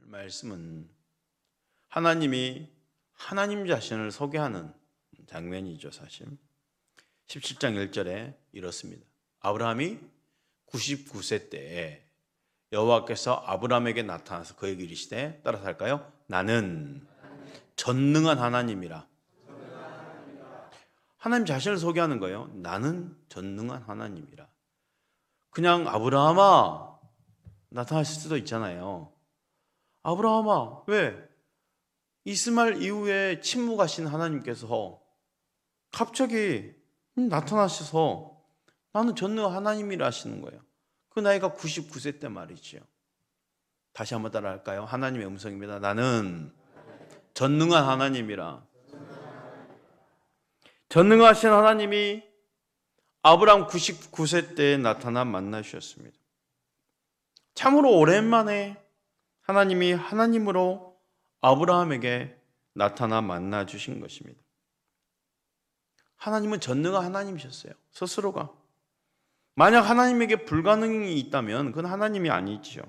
말씀은 하나님이 하나님 자신을 소개하는 장면이죠. 사실 17장 1절에 이렇습니다. 아브라함이 99세 때에 여호와께서 아브라함에게 나타나서 그에게 이르시되, 따라서 할까요? 나는 전능한 하나님이라. 하나님 자신을 소개하는 거예요. 나는 전능한 하나님이라. 그냥 아브라함아 나타나실 수도 있잖아요. 아브라함아, 왜? 이스마엘 이후에 침묵하신 하나님께서 갑자기 나타나셔서 나는 전능한 하나님이라 하시는 거예요. 그 나이가 99세 때 말이죠. 다시 한번 따라 할까요? 하나님의 음성입니다. 나는 전능한 하나님이라. 전능하신 하나님이 아브라함 99세 때에 나타나 만나주셨습니다. 참으로 오랜만에 하나님이 하나님으로 아브라함에게 나타나 만나주신 것입니다. 하나님은 전능한 하나님이셨어요. 스스로가. 만약 하나님에게 불가능이 있다면 그건 하나님이 아니지요.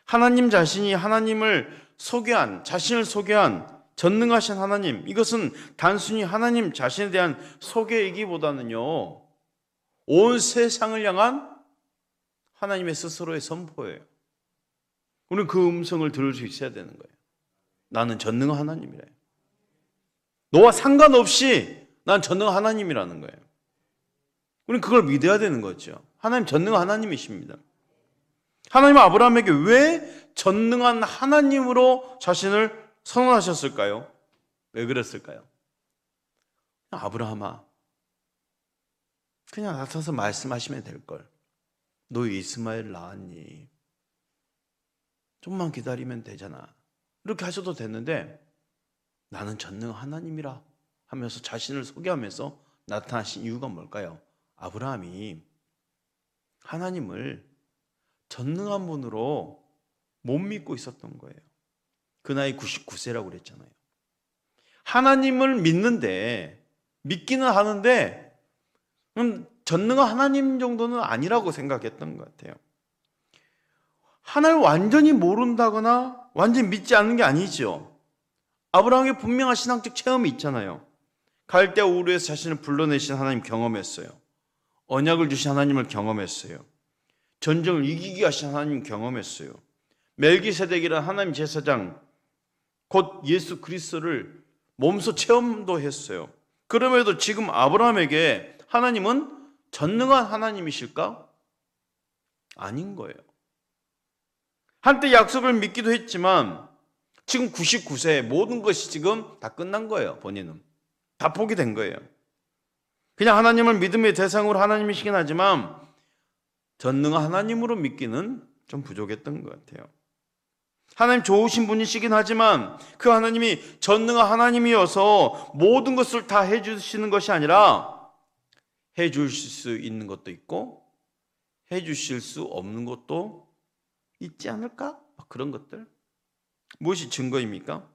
하나님 자신이 하나님을 소개한, 자신을 소개한 전능하신 하나님, 이것은 단순히 하나님 자신에 대한 소개이기보다는요, 온 세상을 향한 하나님의 스스로의 선포예요. 우리는 그 음성을 들을 수 있어야 되는 거예요. 나는 전능한 하나님이래요. 너와 상관없이 난 전능한 하나님이라는 거예요. 우리는 그걸 믿어야 되는 거죠. 하나님 전능한 하나님이십니다. 하나님은 아브라함에게 왜 전능한 하나님으로 자신을 선언하셨을까요? 왜 그랬을까요? 아브라함아, 그냥 나타나서 말씀하시면 될걸. 너 이스마엘 낳았니? 좀만 기다리면 되잖아. 이렇게 하셔도 됐는데 나는 전능한 하나님이라 하면서 자신을 소개하면서 나타나신 이유가 뭘까요? 아브라함이 하나님을 전능한 분으로 못 믿고 있었던 거예요. 그 나이 99세라고 그랬잖아요. 하나님을 믿는데, 믿기는 하는데 전능한 하나님 정도는 아니라고 생각했던 것 같아요. 하나님을 완전히 모른다거나 완전히 믿지 않는 게 아니죠. 아브라함에게 분명한 신앙적 체험이 있잖아요. 갈대아 우르에서 자신을 불러내신 하나님 경험했어요. 언약을 주신 하나님을 경험했어요. 전쟁을 이기게 하신 하나님 경험했어요. 멜기세덱이라는 하나님 제사장, 곧 예수 그리스도를 몸소 체험도 했어요. 그럼에도 지금 아브라함에게 하나님은 전능한 하나님이실까? 아닌 거예요. 한때 약속을 믿기도 했지만 지금 99세 모든 것이 지금 다 끝난 거예요. 본인은 다 포기된 거예요. 그냥 하나님을 믿음의 대상으로 하나님이시긴 하지만 전능한 하나님으로 믿기는 좀 부족했던 것 같아요. 하나님 좋으신 분이시긴 하지만 그 하나님이 전능한 하나님이어서 모든 것을 다 해주시는 것이 아니라 해주실 수 있는 것도 있고 해주실 수 없는 것도 있지 않을까? 그런 것들. 무엇이 증거입니까?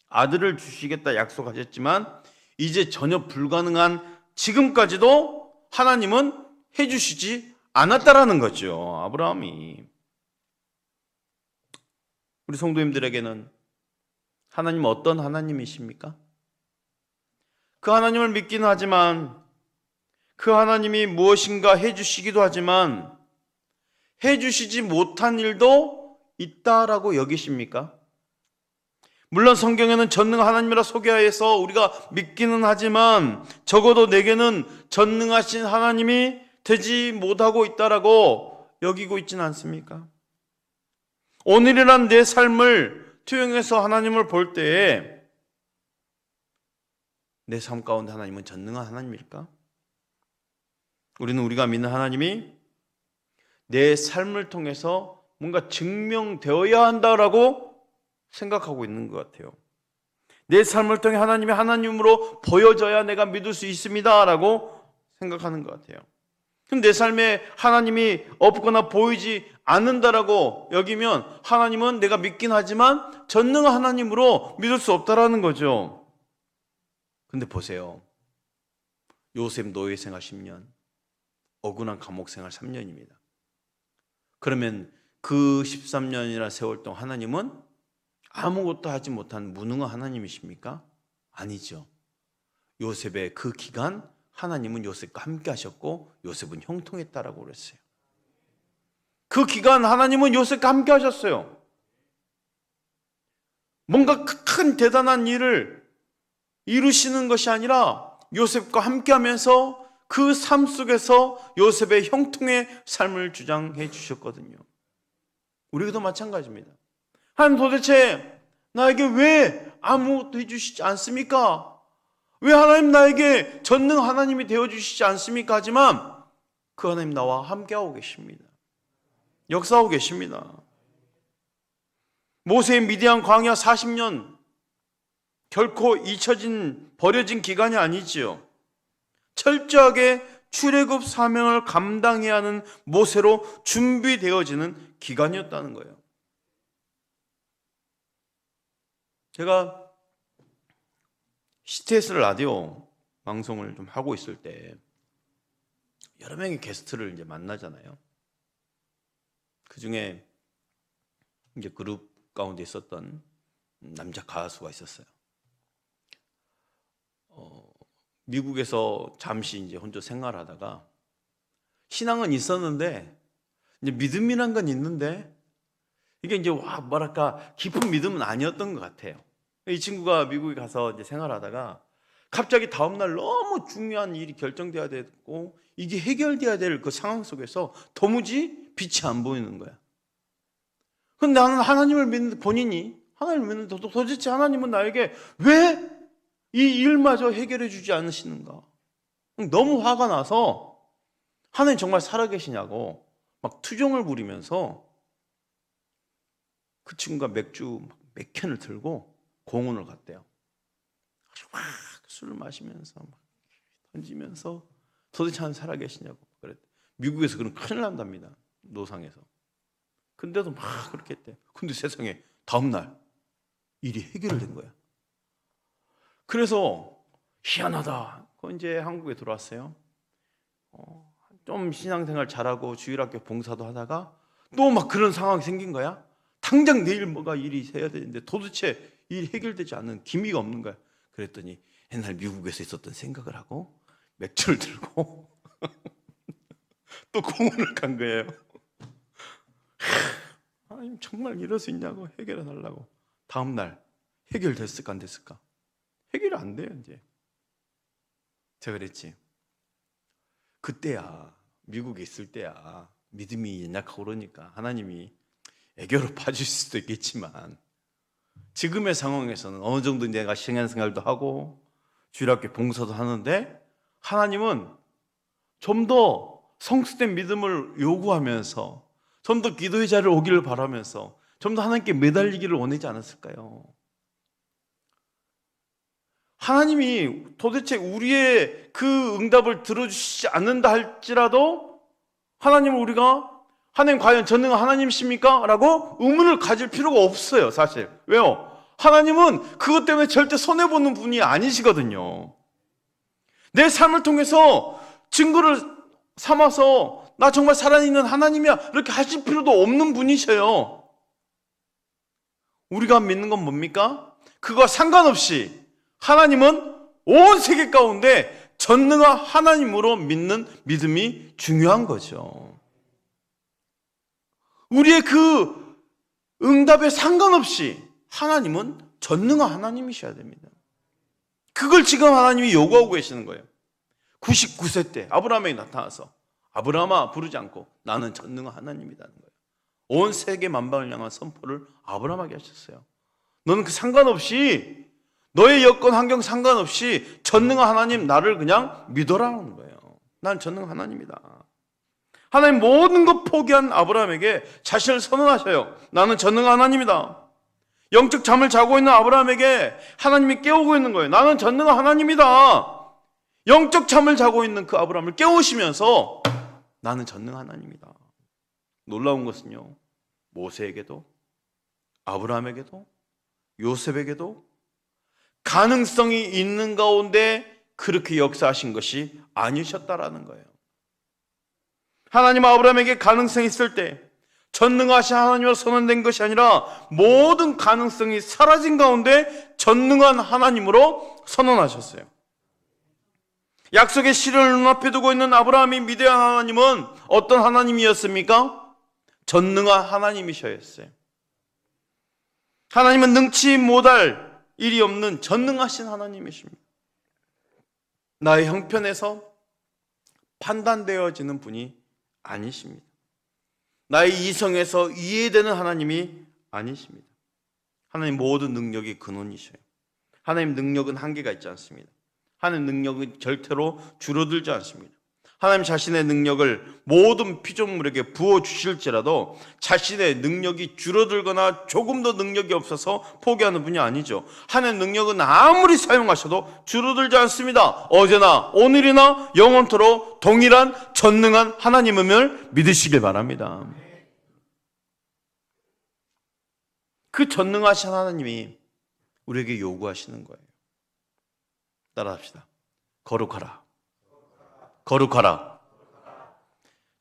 아들을 주시겠다 약속하셨지만 이제 전혀 불가능한 지금까지도 하나님은 해주시지 않았다라는 거죠. 아브라함이. 우리 성도님들에게는 하나님은 어떤 하나님이십니까? 그 하나님을 믿기는 하지만 그 하나님이 무엇인가 해주시기도 하지만 해주시지 못한 일도 있다라고 여기십니까? 물론 성경에는 전능한 하나님이라 소개하여서 우리가 믿기는 하지만 적어도 내게는 전능하신 하나님이 되지 못하고 있다라고 여기고 있지는 않습니까? 오늘이란 내 삶을 투영해서 하나님을 볼 때에 내 삶 가운데 하나님은 전능한 하나님일까? 우리는 우리가 믿는 하나님이 내 삶을 통해서 뭔가 증명되어야 한다라고 생각하고 있는 것 같아요. 내 삶을 통해 하나님이 하나님으로 보여져야 내가 믿을 수 있습니다라고 생각하는 것 같아요. 그럼 내 삶에 하나님이 없거나 보이지 않는다라고 여기면 하나님은 내가 믿긴 하지만 전능한 하나님으로 믿을 수 없다라는 거죠. 근데 보세요. 요셉 노예 생활 10년, 억울한 감옥 생활 3년입니다. 그러면 그 13년이나 세월 동안 하나님은 아무것도 하지 못한 무능한 하나님이십니까? 아니죠. 요셉의 그 기간 하나님은 요셉과 함께 하셨고 요셉은 형통했다라고 그랬어요. 그 기간 하나님은 요셉과 함께 하셨어요. 뭔가 큰 대단한 일을 이루시는 것이 아니라 요셉과 함께 하면서 그 삶 속에서 요셉의 형통의 삶을 주장해 주셨거든요. 우리도 마찬가지입니다. 하나님 도대체 나에게 왜 아무것도 해주시지 않습니까? 왜 하나님 나에게 전능 하나님이 되어주시지 않습니까? 하지만 그 하나님 나와 함께하고 계십니다. 역사하고 계십니다. 모세의 미디안 광야 40년 결코 잊혀진 버려진 기간이 아니지요. 철저하게 출애굽 사명을 감당해야 하는 모세로 준비되어지는 기간이었다는 거예요. 제가 CTS 라디오 방송을 좀 하고 있을 때 여러 명의 게스트를 이제 만나잖아요. 그 중에 이제 그룹 가운데 있었던 남자 가수가 있었어요. 미국에서 잠시 이제 혼자 생활하다가 신앙은 있었는데 이제 믿음이란 건 있는데 이게 이제 뭐랄까 깊은 믿음은 아니었던 것 같아요. 이 친구가 미국에 가서 이제 생활하다가 갑자기 다음날 너무 중요한 일이 결정돼야 되고 이게 해결돼야 될 그 상황 속에서 도무지 빛이 안 보이는 거야. 근데 나는 하나님을 믿는 본인이 하나님을 믿는데 도대체 하나님은 나에게 왜 이 일마저 해결해 주지 않으시는가? 너무 화가 나서 하나님 정말 살아계시냐고 막 투정을 부리면서 그 친구가 맥주 몇 캔을 들고 공원을 갔대요. 아주 막 술을 마시면서 막 던지면서 도대체 하나님 살아계시냐고 그랬대. 미국에서 그런 큰일 난답니다. 노상에서. 근데도 막 그렇게 했대. 근데 세상에 다음날 일이 해결된 거야. 그래서 희한하다. 이제 한국에 들어왔어요. 좀 신앙생활 잘하고 주일학교 봉사도 하다가 또 막 그런 상황이 생긴 거야. 당장 내일 뭐가 일이 해야 되는데 도대체 일이 해결되지 않는 기미가 없는 거야. 그랬더니 옛날 미국에서 있었던 생각을 하고 맥주를 들고 또 공원을 간 거예요. 하나님 정말 이럴 수 있냐고 해결해 달라고. 다음날 해결됐을까 안 됐을까? 해결이 안 돼요. 이제 제가 그랬지. 그때야 미국에 있을 때야 믿음이 연약하고 그러니까 하나님이 애교로 봐주실 수도 있겠지만 지금의 상황에서는 어느 정도 내가 신앙생활도 하고 주일학교 봉사도 하는데 하나님은 좀 더 성숙된 믿음을 요구하면서 좀 더 기도의 자리를 오기를 바라면서 좀 더 하나님께 매달리기를 원하지 않았을까요? 하나님이 도대체 우리의 그 응답을 들어주시지 않는다 할지라도 하나님을 우리가 하나님 과연 전능한 하나님이십니까? 라고 의문을 가질 필요가 없어요. 사실. 왜요? 하나님은 그것 때문에 절대 손해보는 분이 아니시거든요. 내 삶을 통해서 증거를 삼아서 나 정말 살아있는 하나님이야 이렇게 하실 필요도 없는 분이셔요. 우리가 믿는 건 뭡니까? 그거와 상관없이 하나님은 온 세계 가운데 전능한 하나님으로 믿는 믿음이 중요한 거죠. 우리의 그 응답에 상관없이 하나님은 전능한 하나님이셔야 됩니다. 그걸 지금 하나님이 요구하고 계시는 거예요. 99세 때 아브라함에게 나타나서 아브라함아 부르지 않고 나는 전능한 하나님이라는 거예요. 온 세계 만방을 향한 선포를 아브라함에게 하셨어요. 너는 그 상관없이 너의 여건 환경 상관없이 전능한 하나님 나를 그냥 믿어라는 거예요. 난 전능한 하나님이다. 하나님 모든 것 포기한 아브라함에게 자신을 선언하셔요. 나는 전능한 하나님이다. 영적 잠을 자고 있는 아브라함에게 하나님이 깨우고 있는 거예요. 나는 전능한 하나님이다. 영적 잠을 자고 있는 그 아브라함을 깨우시면서 나는 전능한 하나님이다. 놀라운 것은요, 모세에게도 아브라함에게도 요셉에게도 가능성이 있는 가운데 그렇게 역사하신 것이 아니셨다라는 거예요. 하나님 아브라함에게 가능성이 있을 때 전능하신 하나님으로 선언된 것이 아니라 모든 가능성이 사라진 가운데 전능한 하나님으로 선언하셨어요. 약속의 시련을 눈앞에 두고 있는 아브라함이 믿어야 하는 하나님은 어떤 하나님이었습니까? 전능한 하나님이셨어요. 하나님은 능치 못할 일이 없는 전능하신 하나님이십니다. 나의 형편에서 판단되어지는 분이 아니십니다. 나의 이성에서 이해되는 하나님이 아니십니다. 하나님 모든 능력의 근원이셔요. 하나님 능력은 한계가 있지 않습니다. 하나님 능력은 절대로 줄어들지 않습니다. 하나님 자신의 능력을 모든 피조물에게 부어주실지라도 자신의 능력이 줄어들거나 조금 더 능력이 없어서 포기하는 분이 아니죠. 하나님 능력은 아무리 사용하셔도 줄어들지 않습니다. 어제나 오늘이나 영원토록 동일한 전능한 하나님임을 믿으시길 바랍니다. 그 전능하신 하나님이 우리에게 요구하시는 거예요. 따라합시다. 거룩하라. 거룩하라.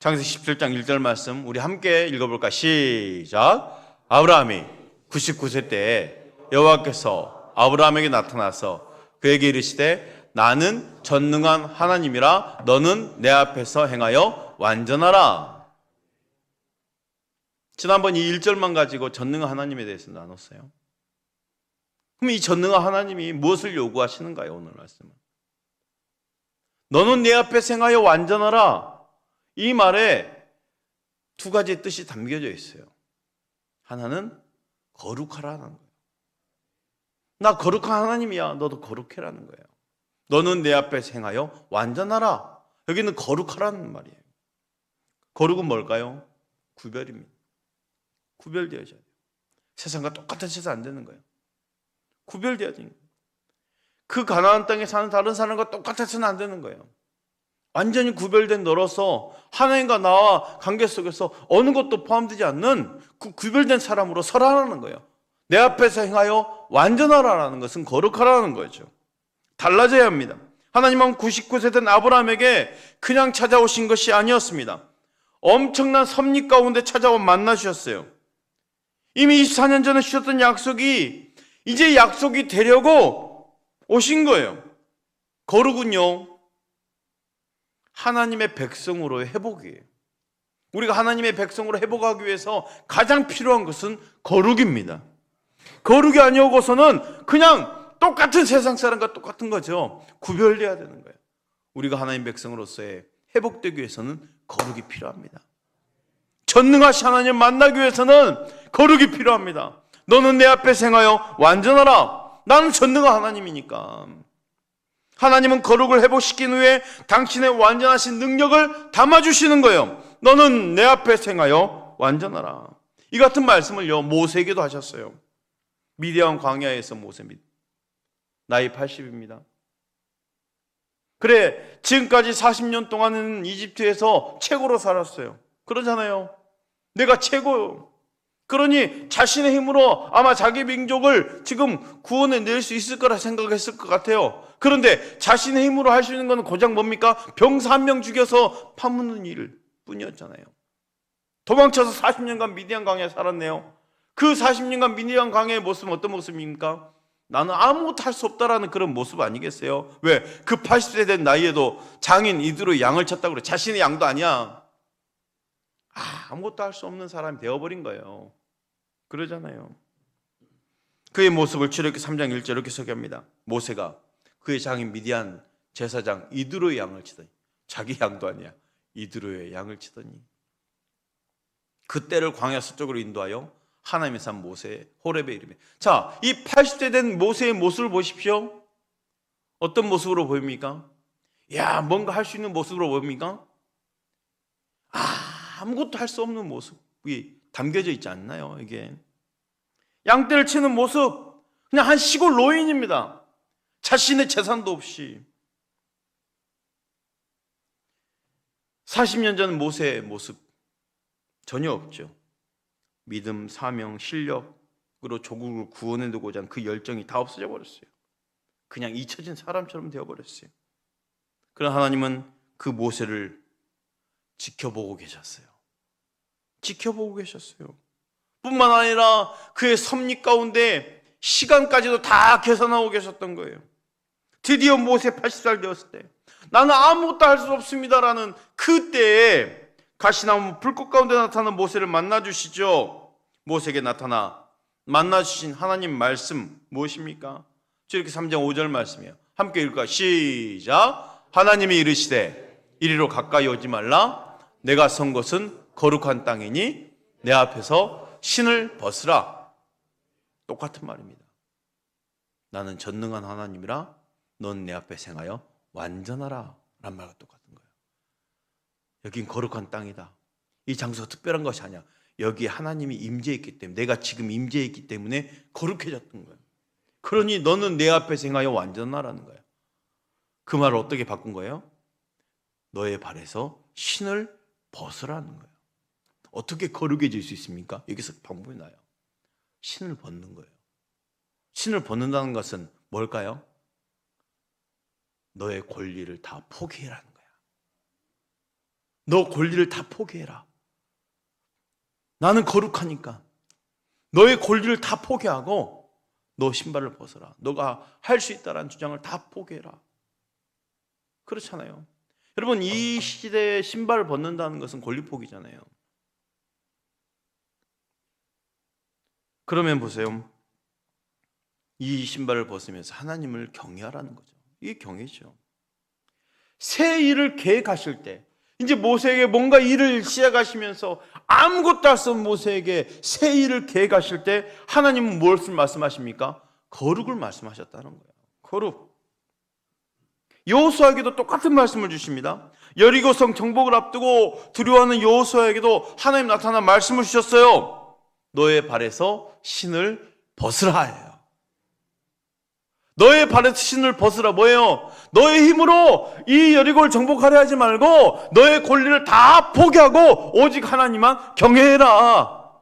창세기 17장 1절 말씀 우리 함께 읽어볼까? 시작. 아브라함이 99세 때에 여호와께서 아브라함에게 나타나서 그에게 이르시되 나는 전능한 하나님이라 너는 내 앞에서 행하여 완전하라. 지난번 이 1절만 가지고 전능한 하나님에 대해서 나눴어요. 그럼 이 전능한 하나님이 무엇을 요구하시는가요? 오늘 말씀은 너는 내 앞에 행하여 완전하라. 이 말에 두 가지 뜻이 담겨져 있어요. 하나는 거룩하라는 거예요. 나 거룩한 하나님이야. 너도 거룩해라는 거예요. 너는 내 앞에 행하여 완전하라. 여기는 거룩하라는 말이에요. 거룩은 뭘까요? 구별입니다. 구별되어져야 돼요. 세상과 똑같은 세상 안 되는 거예요. 구별되어야 되는 거예요. 그 가나안 땅에 사는 다른 사람과 똑같아서는 안 되는 거예요. 완전히 구별된 너로서 하나님과 나와 관계 속에서 어느 것도 포함되지 않는 그 구별된 사람으로 서라라는 거예요. 내 앞에서 행하여 완전하라는 것은 거룩하라는 거죠. 달라져야 합니다. 하나님은 99세 된 아브라함에게 그냥 찾아오신 것이 아니었습니다. 엄청난 섭리 가운데 찾아와 만나주셨어요. 이미 24년 전에 주셨던 약속이 이제 약속이 되려고 오신 거예요. 거룩은요, 하나님의 백성으로의 회복이에요. 우리가 하나님의 백성으로 회복하기 위해서 가장 필요한 것은 거룩입니다. 거룩이 아니오고서는 그냥 똑같은 세상 사람과 똑같은 거죠. 구별돼야 되는 거예요. 우리가 하나님 백성으로서의 회복되기 위해서는 거룩이 필요합니다. 전능하신 하나님 만나기 위해서는 거룩이 필요합니다. 너는 내 앞에 행하여 완전하라. 나는 전능한 하나님이니까. 하나님은 거룩을 회복시킨 후에 당신의 완전하신 능력을 담아주시는 거예요. 너는 내 앞에 행하여 완전하라. 이 같은 말씀을요 모세에게도 하셨어요. 미디안 광야에서 모세 나이 80입니다. 그래 지금까지 40년 동안은 이집트에서 최고로 살았어요. 그러잖아요. 내가 최고요. 그러니 자신의 힘으로 아마 자기 민족을 지금 구원해 낼 수 있을 거라 생각했을 것 같아요. 그런데 자신의 힘으로 할 수 있는 건 고작 뭡니까? 병사 한 명 죽여서 파묻는 일 뿐이었잖아요. 도망쳐서 40년간 미디안 광야에 살았네요. 그 40년간 미디안 광야의 모습은 어떤 모습입니까? 나는 아무것도 할 수 없다라는 그런 모습 아니겠어요? 왜? 그 80세 된 나이에도 장인 이두로 양을 쳤다고 그래. 자신의 양도 아니야. 아무것도 할 수 없는 사람이 되어버린 거예요. 그러잖아요. 그의 모습을 출애굽기 3장 1절 이렇게 소개합니다. 모세가 그의 장인 미디안 제사장 이드로의 양을 치더니 자기 양도 아니야. 이드로의 양을 치더니 그때를 광야 서쪽으로 인도하여 하나님의 산 모세 호렙에 이르매. 자, 이 80세 된 모세의 모습을 보십시오. 어떤 모습으로 보입니까? 야, 뭔가 할 수 있는 모습으로 보입니까? 아무것도 할 수 없는 모습이 담겨져 있지 않나요? 이게 양떼를 치는 모습, 그냥 한 시골 노인입니다. 자신의 재산도 없이. 40년 전 모세의 모습 전혀 없죠. 믿음, 사명, 실력으로 조국을 구원해두고자 한 그 열정이 다 없어져 버렸어요. 그냥 잊혀진 사람처럼 되어버렸어요. 그러나 하나님은 그 모세를 지켜보고 계셨어요. 지켜보고 계셨어요. 뿐만 아니라 그의 섭리 가운데 시간까지도 다 계산하고 계셨던 거예요. 드디어 모세 80살 되었을 때 나는 아무것도 할 수 없습니다라는 그때에 가시나무 불꽃 가운데 나타난 모세를 만나주시죠. 모세에게 나타나 만나주신 하나님 말씀 무엇입니까? 이렇게 3장 5절 말씀이에요. 함께 읽을까요? 시작. 하나님이 이르시되 이리로 가까이 오지 말라. 내가 선 것은 거룩한 땅이니 내 앞에서 신을 벗으라. 똑같은 말입니다. 나는 전능한 하나님이라 넌 내 앞에 행하여 완전하라 라는 말과 똑같은 거예요. 여긴 거룩한 땅이다. 이 장소가 특별한 것이 아니야. 여기에 하나님이 임재했기 때문에, 내가 지금 임재했기 때문에 거룩해졌던 거예요. 그러니 너는 내 앞에 행하여 완전하라는 거예요. 그 말을 어떻게 바꾼 거예요? 너의 발에서 신을 벗으라는 거예요. 어떻게 거룩해질 수 있습니까? 여기서 방법이 나요. 신을 벗는 거예요. 신을 벗는다는 것은 뭘까요? 너의 권리를 다 포기해라는 거야. 너 권리를 다 포기해라. 나는 거룩하니까 너의 권리를 다 포기하고 너 신발을 벗어라. 너가 할 수 있다라는 주장을 다 포기해라. 그렇잖아요. 여러분, 이 시대에 신발을 벗는다는 것은 권리 포기잖아요. 그러면 보세요. 이 신발을 벗으면서 하나님을 경외하라는 거죠. 이게 경외죠. 새 일을 계획하실 때, 이제 모세에게 뭔가 일을 시작하시면서 아무것도 할 수 없는 모세에게 새 일을 계획하실 때 하나님은 무엇을 말씀하십니까? 거룩을 말씀하셨다는 거예요. 거룩. 여호수아에게도 똑같은 말씀을 주십니다. 여리고성 정복을 앞두고 두려워하는 여호수아에게도 하나님 나타나 말씀을 주셨어요. 너의 발에서 신을 벗으라 해요. 너의 발에서 신을 벗으라 뭐예요? 너의 힘으로 이 여리고를 정복하려 하지 말고 너의 권리를 다 포기하고 오직 하나님만 경외해라.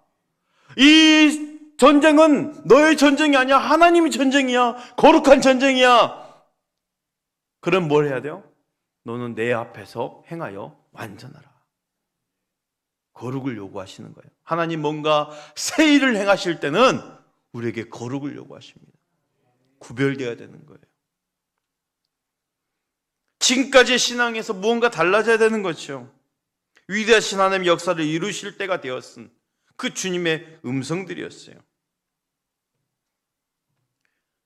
이 전쟁은 너의 전쟁이 아니야. 하나님의 전쟁이야. 거룩한 전쟁이야. 그럼 뭘 해야 돼요? 너는 내 앞에서 행하여 완전하라. 거룩을 요구하시는 거예요. 하나님 뭔가 새 일을 행하실 때는 우리에게 거룩을 요구하십니다. 구별되어야 되는 거예요. 지금까지의 신앙에서 무언가 달라져야 되는 거죠. 위대하신 하나님의 역사를 이루실 때가 되었은 그 주님의 음성들이었어요.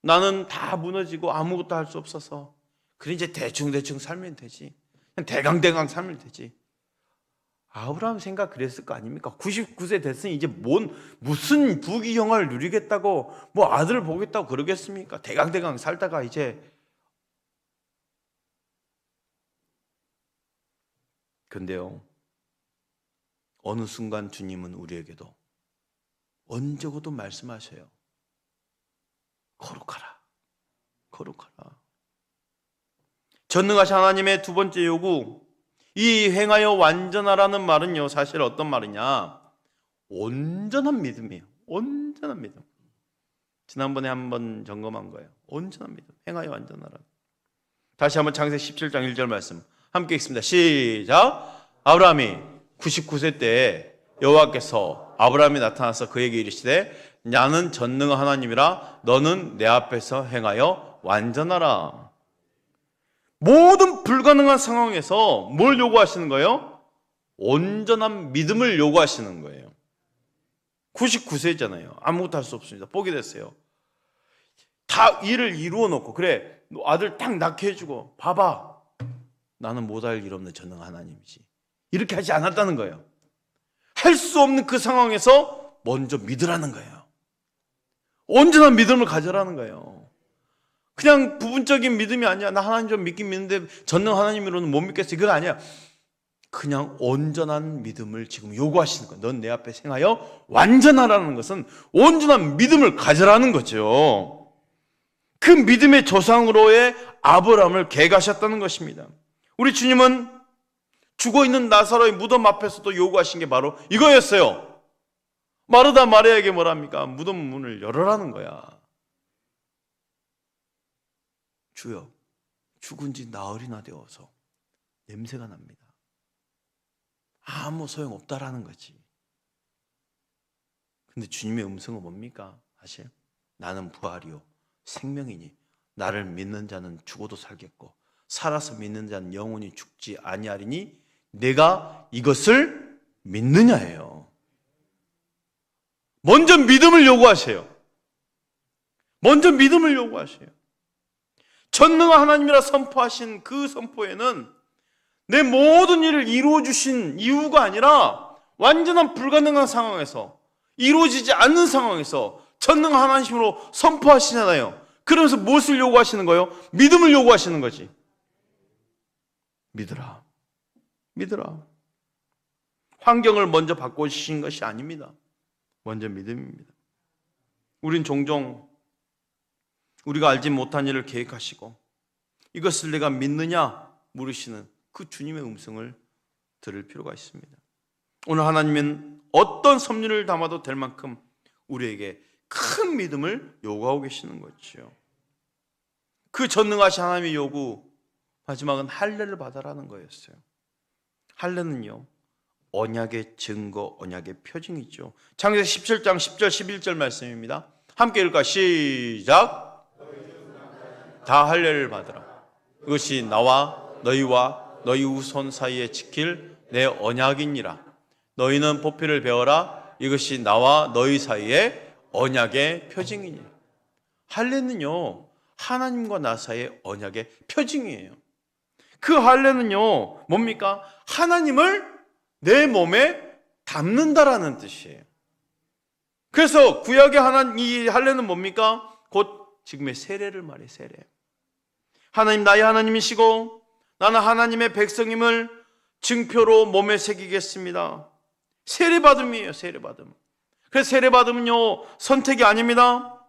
나는 다 무너지고 아무것도 할 수 없어서 그래 이제 대충 살면 되지. 그냥 대강대강 살면 되지. 아브라함 생각 그랬을 거 아닙니까? 99세 됐으니 이제 무슨 부귀영화를 누리겠다고 뭐 아들을 보겠다고 그러겠습니까? 대강대강 살다가 이제. 근데요, 어느 순간 주님은 우리에게도 언제고도 말씀하셔요. 거룩하라. 거룩하라. 전능하신 하나님의 두 번째 요구, 이 행하여 완전하라는 말은요, 사실 어떤 말이냐? 온전한 믿음이에요. 온전한 믿음. 지난번에 한번 점검한 거예요. 온전한 믿음. 행하여 완전하라. 다시 한번 창세기 17장 1절 말씀 함께 읽습니다. 시작. 아브라함이 99세 때에 여호와께서 아브라함이 나타나서 그에게 이르시되 나는 전능한 하나님이라 너는 내 앞에서 행하여 완전하라. 모든 불가능한 상황에서 뭘 요구하시는 거예요? 온전한 믿음을 요구하시는 거예요. 99세잖아요. 아무것도 할 수 없습니다. 포기됐어요. 다 일을 이루어 놓고 그래 아들 딱 낳게 해주고 봐봐 나는 못할 일 없는 전능한 하나님이지. 이렇게 하지 않았다는 거예요. 할 수 없는 그 상황에서 먼저 믿으라는 거예요. 온전한 믿음을 가져라는 거예요. 그냥 부분적인 믿음이 아니야. 나 하나님 좀 믿긴 믿는데 전능 하나님으로는 못 믿겠어. 그거 아니야. 그냥 온전한 믿음을 지금 요구하시는 거예요. 넌 내 앞에 행하여 완전하라는 것은 온전한 믿음을 가져라는 거죠. 그 믿음의 조상으로의 아브라함을 계획하셨다는 것입니다. 우리 주님은 죽어있는 나사로의 무덤 앞에서도 요구하신 게 바로 이거였어요. 마르다 마리아에게 뭐랍니까? 무덤 문을 열어라는 거야. 주여, 죽은 지 나흘이나 되어서 냄새가 납니다. 아무 소용없다라는 거지. 근데 주님의 음성은 뭡니까? 사실 나는 부활이요 생명이니 나를 믿는 자는 죽어도 살겠고 살아서 믿는 자는 영원히 죽지 아니하리니 내가 이것을 믿느냐예요. 먼저 믿음을 요구하세요. 먼저 믿음을 요구하세요. 전능한 하나님이라 선포하신 그 선포에는 내 모든 일을 이루어 주신 이유가 아니라 완전한 불가능한 상황에서 이루어지지 않는 상황에서 전능한 하나님으로 선포하시잖아요. 그러면서 무엇을 요구하시는 거예요? 믿음을 요구하시는 거지. 믿으라. 믿으라. 환경을 먼저 바꿔주신 것이 아닙니다. 먼저 믿음입니다. 우린 종종 우리가 알지 못한 일을 계획하시고 이것을 내가 믿느냐 물으시는 그 주님의 음성을 들을 필요가 있습니다. 오늘 하나님은 어떤 섭리를 담아도 될 만큼 우리에게 큰 믿음을 요구하고 계시는 거죠. 그 전능하신 하나님의 요구 마지막은 할례를 받아라는 거였어요. 할례는요 언약의 증거, 언약의 표징이죠. 창세기 17장 10절 11절 말씀입니다. 함께 읽을까? 시작. 다 할례를 받으라. 이것이 나와 너희와 너희 후손 사이에 지킬 내 언약이니라. 너희는 보피를 베어라. 이것이 나와 너희 사이에 언약의 표징이니라. 할례는요 하나님과 나 사이의 언약의 표징이에요. 그 할례는요 뭡니까? 하나님을 내 몸에 담는다라는 뜻이에요. 그래서 구약의 이 할례는 뭡니까? 곧 지금의 세례를 말해. 세례. 하나님 나의 하나님이시고 나는 하나님의 백성임을 증표로 몸에 새기겠습니다. 세례받음이에요. 세례받음. 그래서 세례받음은요 선택이 아닙니다.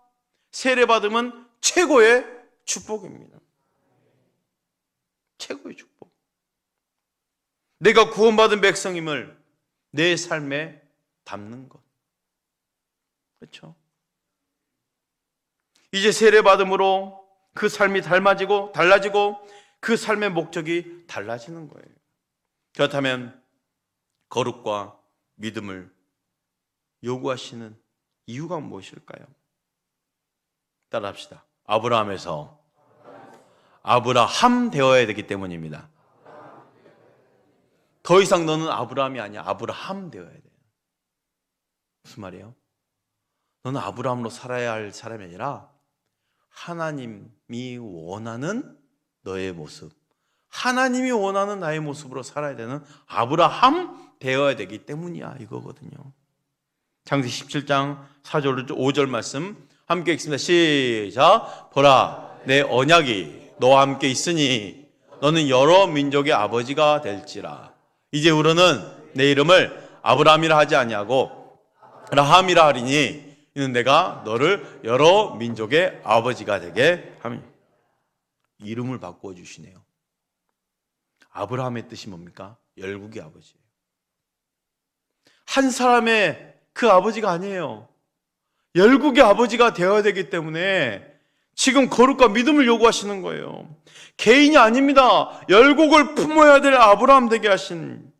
세례받음은 최고의 축복입니다. 최고의 축복. 내가 구원받은 백성임을 내 삶에 담는 것. 그렇죠? 이제 세례받음으로 그 삶이 달라지고 그 삶의 목적이 달라지는 거예요. 그렇다면 거룩과 믿음을 요구하시는 이유가 무엇일까요? 따라합시다. 아브라함에서 아브라함 되어야 되기 때문입니다. 더 이상 너는 아브라함이 아니야. 아브라함 되어야 돼. 무슨 말이에요? 너는 아브라함으로 살아야 할 사람이 아니라 하나님이 원하는 너의 모습, 하나님이 원하는 나의 모습으로 살아야 되는 아브라함 되어야 되기 때문이야 이거거든요. 창세기 17장 4절 5절 말씀 함께 읽습니다. 시작. 보라 내 언약이 너와 함께 있으니 너는 여러 민족의 아버지가 될지라. 이제부로는 내 이름을 아브라함이라 하지 아니하고 라함이라 하리니 이는 내가 너를 여러 민족의 아버지가 되게 함이니. 이름을 바꾸어 주시네요. 아브라함의 뜻이 뭡니까? 열국의 아버지예요. 한 사람의 그 아버지가 아니에요. 열국의 아버지가 되어야 되기 때문에 지금 거룩과 믿음을 요구하시는 거예요. 개인이 아닙니다. 열국을 품어야 될 아브라함 되게 하신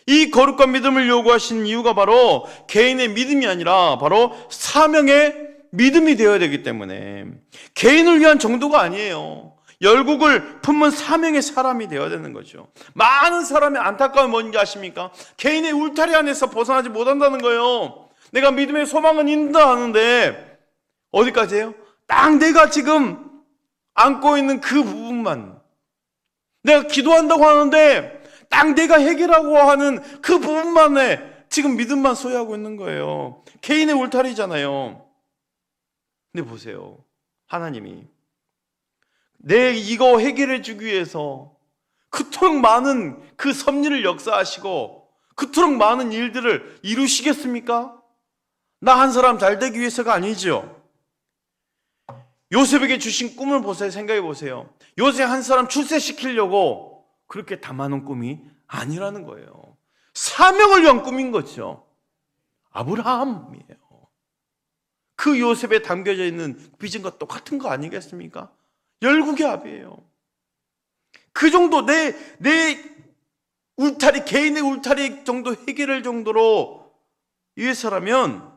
이 거룩과 믿음을 요구하신 이유가 바로 개인의 믿음이 아니라 바로 사명의 믿음이 되어야 되기 때문에 개인을 위한 정도가 아니에요. 열국을 품은 사명의 사람이 되어야 되는 거죠. 많은 사람의 안타까움이 뭔지 아십니까? 개인의 울타리 안에서 벗어나지 못한다는 거예요. 내가 믿음의 소망은 있다 하는데 어디까지예요? 딱 내가 지금 안고 있는 그 부분만, 내가 기도한다고 하는데 딱 내가 해결하고 하는 그 부분만에 지금 믿음만 소유하고 있는 거예요. 개인의 울타리잖아요. 근데 보세요. 하나님이 내 이거 해결해 주기 위해서 그토록 많은 그 섭리를 역사하시고 그토록 많은 일들을 이루시겠습니까? 나 한 사람 잘 되기 위해서가 아니죠. 요셉에게 주신 꿈을 보세요. 생각해 보세요. 요셉 한 사람 출세시키려고 그렇게 담아놓은 꿈이 아니라는 거예요. 사명을 위한 꿈인 거죠. 아브라함이에요. 그 요셉에 담겨져 있는 비전과 똑같은 거 아니겠습니까? 열국의 아비예요. 그 정도 내 울타리, 개인의 울타리 정도 해결할 정도로 위해서라면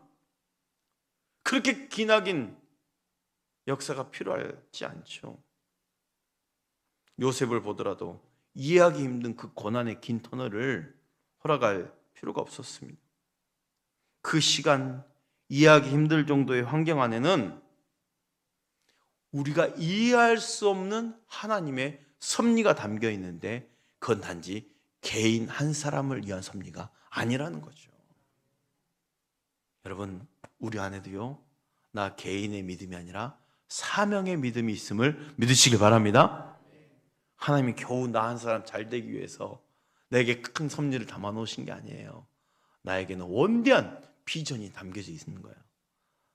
그렇게 기나긴 역사가 필요하지 않죠. 요셉을 보더라도 이해하기 힘든 그 고난의 긴 터널을 허락할 필요가 없었습니다. 그 시간, 이해하기 힘들 정도의 환경 안에는 우리가 이해할 수 없는 하나님의 섭리가 담겨 있는데 그건 단지 개인 한 사람을 위한 섭리가 아니라는 거죠. 여러분, 우리 안에도요, 나 개인의 믿음이 아니라 사명의 믿음이 있음을 믿으시길 바랍니다. 하나님이 겨우 나 한 사람 잘 되기 위해서 내게 큰 섭리를 담아 놓으신 게 아니에요. 나에게는 원대한 비전이 담겨져 있는 거예요.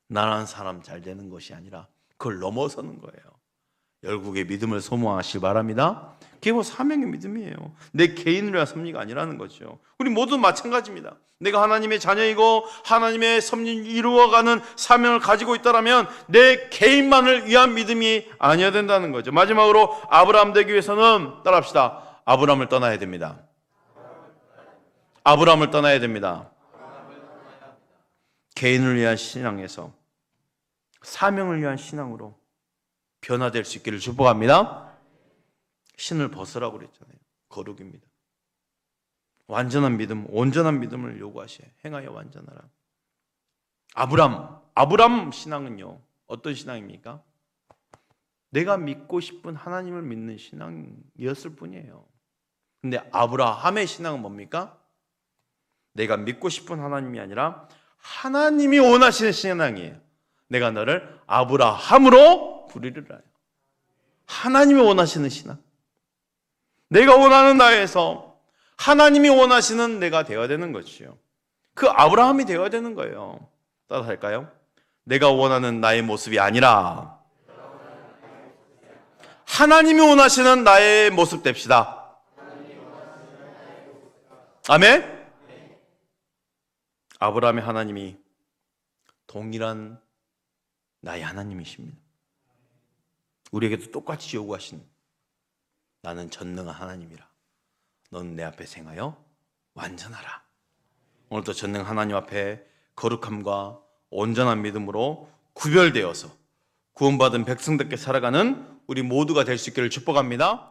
나라는 사람 잘 되는 것이 아니라 그걸 넘어서는 거예요. 열국의 믿음을 소모하시기 바랍니다. 그게 뭐 사명의 믿음이에요. 내 개인을 위한 섭리가 아니라는 거죠. 우리 모두 마찬가지입니다. 내가 하나님의 자녀이고 하나님의 섭리를 이루어가는 사명을 가지고 있다면 내 개인만을 위한 믿음이 아니어야 된다는 거죠. 마지막으로 아브라함 되기 위해서는 따라합시다. 아브라함을 떠나야 됩니다. 아브라함을 떠나야 됩니다. 개인을 위한 신앙에서 사명을 위한 신앙으로 변화될 수 있기를 축복합니다. 신을 벗으라고 그랬잖아요. 거룩입니다. 완전한 믿음, 온전한 믿음을 요구하셔. 행하여 완전하라. 아브람 신앙은요, 어떤 신앙입니까? 내가 믿고 싶은 하나님을 믿는 신앙이었을 뿐이에요. 근데 아브라함의 신앙은 뭡니까? 내가 믿고 싶은 하나님이 아니라 하나님이 원하시는 신앙이에요. 내가 너를 아브라함으로 부르리라. 하나님이 원하시는 신앙. 내가 원하는 나에서 하나님이 원하시는 내가 되어야 되는 것이요. 그 아브라함이 되어야 되는 거예요. 따라할까요? 내가 원하는 나의 모습이 아니라 하나님이 원하시는 나의 모습 됩시다. 아멘? 아브라함의 하나님이 동일한 나의 하나님이십니다. 우리에게도 똑같이 요구하신 나는 전능한 하나님이라. 너는 내 앞에 행하여 완전하라. 오늘도 전능 하나님 앞에 거룩함과 온전한 믿음으로 구별되어서 구원받은 백성답게 살아가는 우리 모두가 될 수 있기를 축복합니다.